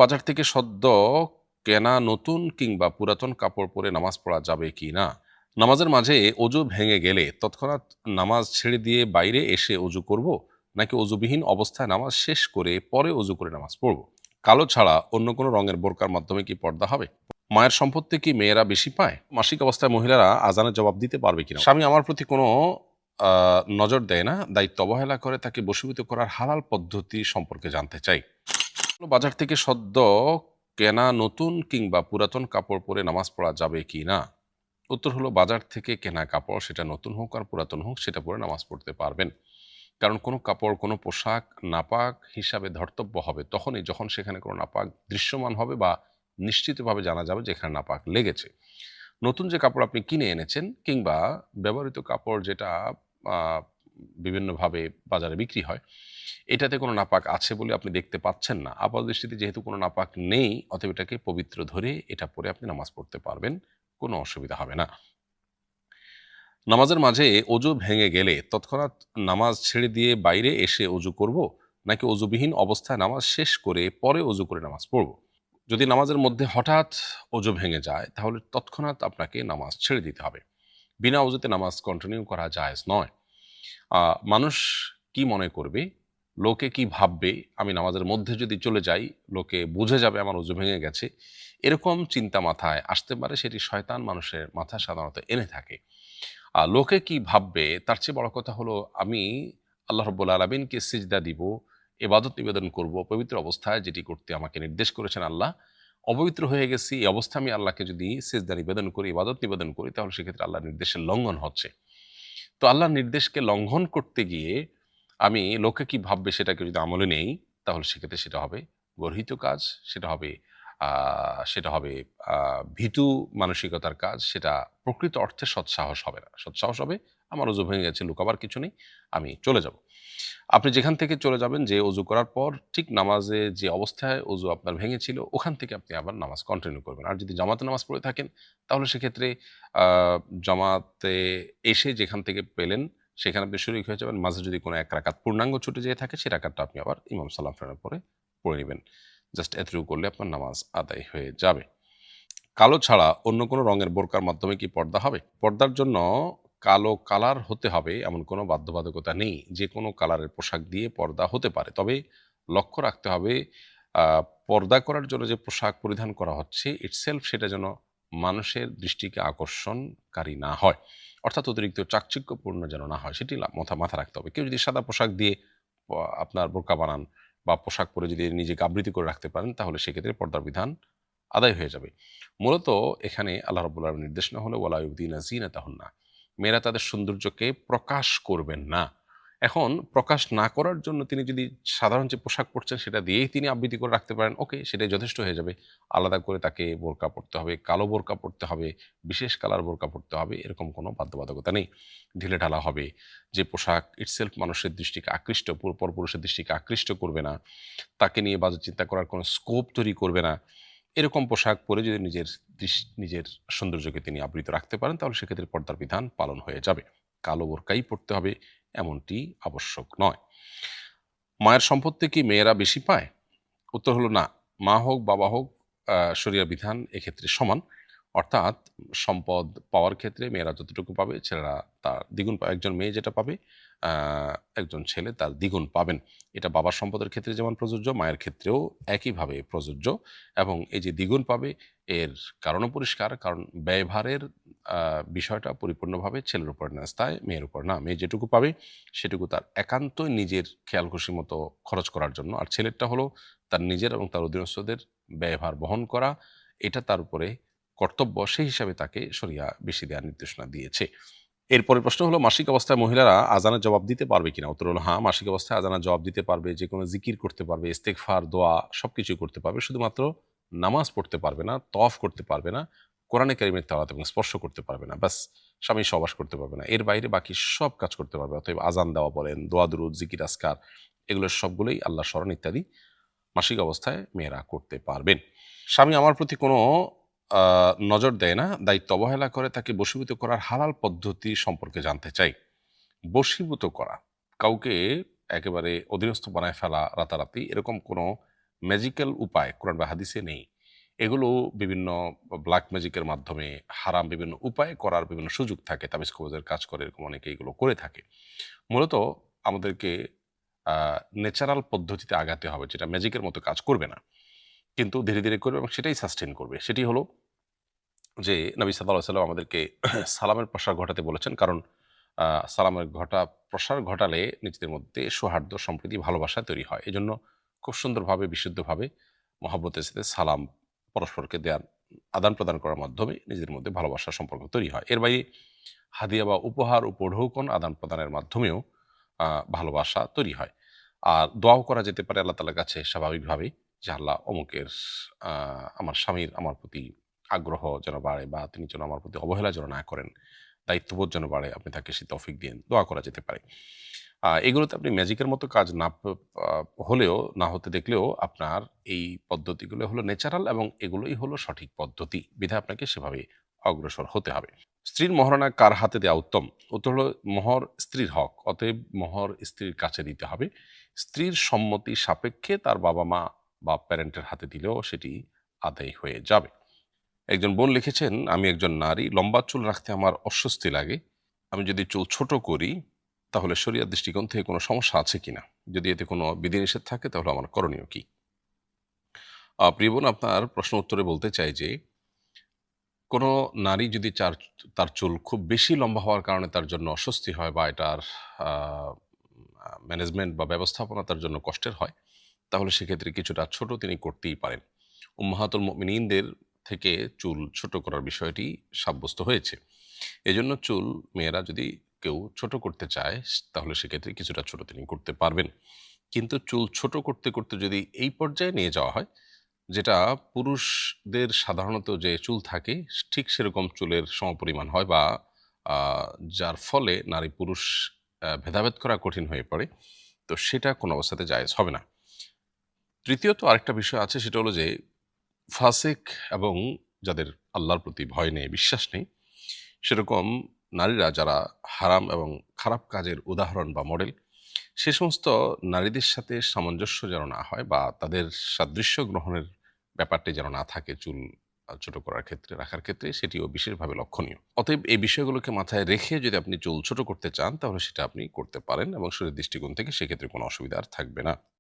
বাজার থেকে সদ্য কেনা নতুন কিংবা পুরাতন কাপড় পরে নামাজ পড়া যাবে কি না? নামাজের মাঝে অজু ভেঙে গেলে তৎক্ষণাৎ নামাজ ছেড়ে দিয়ে বাইরে এসে অজু করব, নাকি অজুবিহীন অবস্থায় নামাজ শেষ করে পরে অজু করে নামাজ পড়ব? কালো ছাড়া অন্য কোনো রঙের বোরকার মাধ্যমে কি পর্দা হবে? মায়ের সম্পত্তি কি মেয়েরা বেশি পায়? মাসিক অবস্থায় মহিলারা আজানের জবাব দিতে পারবে কিনা? স্বামী আমার প্রতি কোনো নজর দেয় না, দায়িত্ব অবহেলা করে, তাকে বশীভূত করার হালাল পদ্ধতি সম্পর্কে জানতে চাই। বাজার থেকে সদ্য কেনা নতুন কিংবা পুরাতন কাপড় পরে নামাজ পড়া যাবে কি না? উত্তর হলো, বাজার থেকে কেনা কাপড়, সেটা নতুন হোক আর পুরাতন হোক, সেটা পরে নামাজ পড়তে পারবেন। কারণ কোনো কাপড়, কোনো পোশাক নাপাক হিসাবে ধর্তব্য হবে তখনই যখন সেখানে কোনো নাপাক দৃশ্যমান হবে বা নিশ্চিতভাবে জানা যাবে যে এখানে নাপাক লেগেছে। নতুন যে কাপড় আপনি কিনে এনেছেন কিংবা ব্যবহৃত কাপড় যেটা আহ, বিভিন্নভাবে বাজারে বিক্রি হয়, এটাতে কোনো নাপাক আছে বলে আপনি দেখতে পাচ্ছেন না, আপাতদৃষ্টিতে যেহেতু কোনো নাপাক নেই, অতএব এটাকে পবিত্র ধরে এটা পরে আপনি নামাজ পড়তে পারবেন, কোনো অসুবিধা হবে না। নামাজের মাঝে অজু ভেঙে গেলে তৎক্ষণাৎ নামাজ ছেড়ে দিয়ে বাইরে এসে অজু করব, নাকি অজুবিহীন অবস্থায় নামাজ শেষ করে পরে অজু করে নামাজ পড়ব? যদি নামাজের মধ্যে হঠাৎ অজু ভেঙে যায় তাহলে তৎক্ষণাৎ আপনাকে নামাজ ছেড়ে দিতে হবে। বিনা অজুতে নামাজ কন্টিনিউ করা জায়েজ নয়। মানুষ কি মনে করবে, লোকে কি ভাববে, আমি নামাজের মধ্যে যদি চলে যাই লোকে বুঝে যাবে আমার অজু ভেঙে গেছে, এরকম চিন্তা মাথায় আসতে পারে। সেটি শয়তান মানুষের মাথায় সাধারণত এনে থাকে। লোকে কি ভাববে তার চেয়ে বড় কথা হলো, আমি আল্লাহ রব্বুল আলমিনকে সিজদা দিব, এবাদত নিবেদন করব পবিত্র অবস্থায়, যেটি করতে আমাকে নির্দেশ করেছেন আল্লাহ। অপবিত্র হয়ে গেছি, এই অবস্থায় আমি আল্লাহকে যদি সিজদা নিবেদন করি, ইবাদত নিবেদন করি, তাহলে সেক্ষেত্রে আল্লাহর নির্দেশের লঙ্ঘন হচ্ছে। তো আল্লাহর নির্দেশকে লঙ্ঘন করতে গিয়ে আমি লোকে কি ভাববে সেটাকে যদি আমলে নেই, তাহলে সেক্ষেত্রে সেটা হবে গর্হিত কাজ, সেটা হবে সেটা হবে ভীতু মানসিকতার কাজ, সেটা প্রকৃত অর্থে সৎসাহস হবে না। সৎসাহস হবে, আমার অজু ভেঙে গেছে, লুকাবার কিছু নেই, আমি চলে যাব। আপনি যেখান থেকে চলে যাবেন, যে অজু করার পর ঠিক নামাজে যে অবস্থায় অজু আপনার ভেঙেছিল ওখান থেকে আপনি আবার নামাজ কন্টিনিউ করবেন। আর যদি জামাতে নামাজ পড়ে থাকেন তাহলে সেক্ষেত্রে আহ, জামাতে এসে যেখান থেকে পেলেন সেখানে আপনি শরীক হয়ে যাবেন। মাঝে যদি কোনো এক রাকাত পূর্ণাঙ্গ ছুটে যেয়ে থাকে, সেই রাকাতটা আপনি আবার ইমাম সাল্লাম ফেরার পরে পড়ে নেবেন। জাস্ট এতটুকু করলে আপনার নামাজ আদায় হয়ে যাবে। কালো ছাড়া অন্য কোনো রঙের বোরকার মাধ্যমে কি পর্দা হবে? পর্দার জন্য কালো কালার হতে হবে এমন কোনো বাধ্যবাধকতা নেই। যে কোনো কালারের পোশাক দিয়ে পর্দা হতে পারে, তবে লক্ষ্য রাখতে হবে আহ, পর্দা করার জন্য যে পোশাক পরিধান করা হচ্ছে ইটসেলফ, সেটা যেন মানুষের দৃষ্টিকে আকর্ষণকারী না হয়, অর্থাৎ অতিরিক্ত চাকচিক্যপূর্ণ যেন না হয়, সেটি মাথা রাখতে হবে। কেউ যদি সাদা পোশাক দিয়ে আপনার বোরকা বানান বা পোশাক পরে যদি নিজেকে আবৃত্তি করে রাখতে পারেন, তাহলে সেক্ষেত্রে পর্দার বিধান আদায় হয়ে যাবে। মূলত এখানে আল্লাহ রাব্বুল আলামিনের নির্দেশনা হলো ওয়ালা ইউবদিনা যিনাতাহুন্না, মেয়েরা তাদের সৌন্দর্যকে প্রকাশ করবেন না। এখন প্রকাশ না করার জন্য তিনি যদি সাধারণ যে পোশাক পরছেন সেটা দিয়েই তিনি আবৃত্তি করে রাখতে পারেন, ওকে, সেটাই যথেষ্ট হয়ে যাবে। আলাদা করে তাকে বোরকা পরতে হবে, কালো বোরকা পরতে হবে, বিশেষ কালার বোরকা পরতে হবে, এরকম কোনো বাধ্যবাধকতা নেই। ঢিলে ঢালা হবে, যে পোশাক ইটসেলফ মানুষের দৃষ্টিকে আকৃষ্ট, পরপুরুষের দৃষ্টিকে আকৃষ্ট করবে না, তাকে নিয়ে বাজে চিন্তা করার কোনো স্কোপ তৈরি করবে না, এরকম পোশাক পরে যদি নিজের সৌন্দর্যকে তিনি আবৃত রাখতে পারেন, তাহলে সেক্ষেত্রে পর্দার বিধান পালন হয়ে যাবে। কালো বোরকাই পড়তে হবে এমনটি আবশ্যক নয়। মায়ের সম্পত্তি কি মেয়েরা বেশি পায়? উত্তর হলো না। মা হোক বাবা হোক, শরিয়া বিধান এক্ষেত্রে সমান। অর্থাৎ সম্পদ পাওয়ার ক্ষেত্রে মেয়েরা যতটুকু পাবে ছেলেরা তার দ্বিগুণ পাবে। একজন মেয়ে যেটা পাবে একজন ছেলে তার দ্বিগুণ পাবেন। এটা বাবার সম্পদের ক্ষেত্রে যেমন প্রযোজ্য, মায়ের ক্ষেত্রেও একইভাবে প্রযোজ্য। এবং এই যে দ্বিগুণ পাবে, এর কারণও পরিষ্কার, কারণ ব্যয়ভারের বিষয়টা পরিপূর্ণভাবে ছেলের উপর ন্যস্ত, মেয়ের উপর না। মেয়ে যেটুকু পাবে সেটুকু তার একান্তই নিজের খেয়াল খুশি মতো খরচ করার জন্য, আর ছেলেরটা হলো তার নিজের এবং তার অধীনস্থদের ব্যয়ভার বহন করা, এটা তার উপরে কর্তব্য, সেই হিসাবে তাকে শরিয়া বেশি দেওয়ার নির্দেশনা দিয়েছে। এরপরের প্রশ্ন হলো, মাসিক অবস্থায় মহিলারা আজানের জবাব দিতে পারবে কিনা? উত্তর হলো হ্যাঁ, মাসিক অবস্থায় আজানের জবাব দিতে পারবে, যে কোনো জিকির করতে পারবে, ইস্তেগফার, দোয়া সবকিছু করতে পারবে। শুধুমাত্র নামাজ পড়তে পারবে না, তওয়াফ করতে পারবে না, কোরআনে কারিমের তেলাওয়াত এবং স্পর্শ করতে পারবে না, ব্যাস। স্বামী সহবাস করতে পারবে না, এর বাইরে বাকি সব কাজ করতে পারবে। অতএব আজান দেওয়া বলেন, দোয়া দুরুদ, জিকির আজকার, এগুলো সবগুলোই আল্লাহ স্মরণ ইত্যাদি মাসিক অবস্থায় মেয়েরা করতে পারবেন। স্বামী আমার প্রতি কোনো নজর দেয় না, দায়িত্ব অবহেলা করে, তাকে বশীভূত করার হালাল পদ্ধতি সম্পর্কে জানতে চাই। বশীভূত করা, কাউকে একেবারে অধীনস্থ বানায় ফেলা রাতারাতি, এরকম কোনো ম্যাজিক্যাল উপায় কোরআন বা হাদিসে নেই। এগুলো বিভিন্ন ব্ল্যাক ম্যাজিকের মাধ্যমে হারাম বিভিন্ন উপায় করার বিভিন্ন সুযোগ থাকে। তাবিজ কবজের কাজ করে এরকম অনেকে এগুলো করে থাকে। মূলত আমাদেরকে ন্যাচারাল পদ্ধতিতে আগাতে হবে, যেটা ম্যাজিকের মতো কাজ করবে না। কিন্তু ধীরে, ধীরে করবে এবং সেটাই সাস্টেইন করবে। সেটি হলো যে নবী সাল্লাল্লাহু আলাইহি ওয়াসাল্লাম আমাদেরকে সালামের প্রসার ঘটাতে বলেছেন। কারণ সালামের প্রসার ঘটালে নিজেদের মধ্যে সৌহার্দ্য, সম্প্রীতি, ভালোবাসা তৈরি হয়। এজন্য খুব সুন্দরভাবে, বিশুদ্ধভাবে মহব্বতের সাথে সালাম পরস্পরকে দেয়ার আদান-প্রদান করার মাধ্যমে নিজেদের মধ্যে ভালোবাসার সম্পর্ক তৈরি হয়। এর বাইরে হাদিয়া বা উপহার, উপঢৌকন আদান-প্রদানের মাধ্যমেও ভালোবাসা তৈরি হয়। আর দোয়াও করা যেতে পারে আল্লাহ তাআলার কাছে স্বাভাবিকভাবেই যে, আল্লাহ অমুকের আমার স্বামীর আমার প্রতি আগ্রহ যেন বাড়ে বা তিনি যেন আমার প্রতি অবহেলা যেন না করেন, দায়িত্ববোধ যেন বাড়ে, আপনি তাকে সে তৌফিক দিয়েন। দোয়া করা যেতে পারে। এগুলোতে আপনি ম্যাজিকের মতো কাজ না হলেও না হতে দেখলেও আপনার এই পদ্ধতিগুলো হলো ন্যাচারাল এবং এগুলোই হলো সঠিক পদ্ধতি। বিধায় আপনাকে সেভাবে অগ্রসর হতে হবে। স্ত্রীর মহারণা কার হাতে দেওয়া উত্তম? উত্তর হলো মোহর স্ত্রীর হক। অতএব মোহর স্ত্রীর কাছে দিতে হবে। স্ত্রীর সম্মতি সাপেক্ষে তার বাবা-মা বা প্যারেন্টের হাতে দিলেও সেটি আদায় হয়ে যাবে। একজন বোন লিখেছেন, আমি একজন নারী, লম্বা চুল রাখতে আমার অস্বস্তি লাগে। আমি যদি চুল ছোট করি তাহলে শরিয়ার দৃষ্টিকোণ থেকে কোনো সমস্যা আছে কিনা? যদি এতে কোনো বিধিনিষেধ থাকে তাহলে আমার করণীয় কি? প্রিয় বোন, আপনার প্রশ্ন উত্তরে বলতে চাই যে, কোনো নারী যদি তার চুল খুব বেশি লম্বা হওয়ার কারণে তার জন্য অস্বস্তি হয় বা এটার আ ম্যানেজমেন্ট বা ব্যবস্থাপনা তার জন্য কষ্টের হয়, তাহলে সেক্ষেত্রে কিছুটা ছোট তিনি করতেই পারেন। উম্মাহাতুল মুমিনিনদের থেকে চুল ছোট করার বিষয়টি সাব্যস্ত হয়েছে। এজন্য চুল মেয়েরা যদি কেউ ছোট করতে চায় তাহলে সেক্ষেত্রে কিছুটা ছোট তিনি করতে পারবেন। কিন্তু চুল ছোট করতে, করতে যদি এই পর্যায়ে নিয়ে যাওয়া হয়, যেটা পুরুষদের সাধারণত যে চুল থাকে ঠিক সেরকম চুলের সমপরিমাণ হয় বা আ যার ফলে নারী-পুরুষ ভেদাভেদ করা কঠিন হয়ে পড়ে, তো সেটা কোনো অবস্থাতে জায়েজ হবে না। তৃতীয়ত আরেকটা বিষয় আছে, সেটা হলো যে ফাসিক এবং যাদের আল্লাহর প্রতি ভয় নেই, বিশ্বাস নেই, সেরকম নারীরা যারা হারাম এবং খারাপ কাজের উদাহরণ বা মডেল, সে সমস্ত নারীদের সাথে সামঞ্জস্য যেন না হয় বা তাদের সাদৃশ্য গ্রহণের ব্যাপারটি যেন না থাকে চুল ছোট করার ক্ষেত্রে, রাখার ক্ষেত্রে, সেটিও বিশেষভাবে লক্ষণীয়। অতএব এই বিষয়গুলোকে মাথায় রেখে যদি আপনি চুল ছোট করতে চান তাহলে সেটা আপনি করতে পারেন এবং শরীরের দৃষ্টিকোণ থেকে সেক্ষেত্রে কোনো অসুবিধা আর থাকবে না।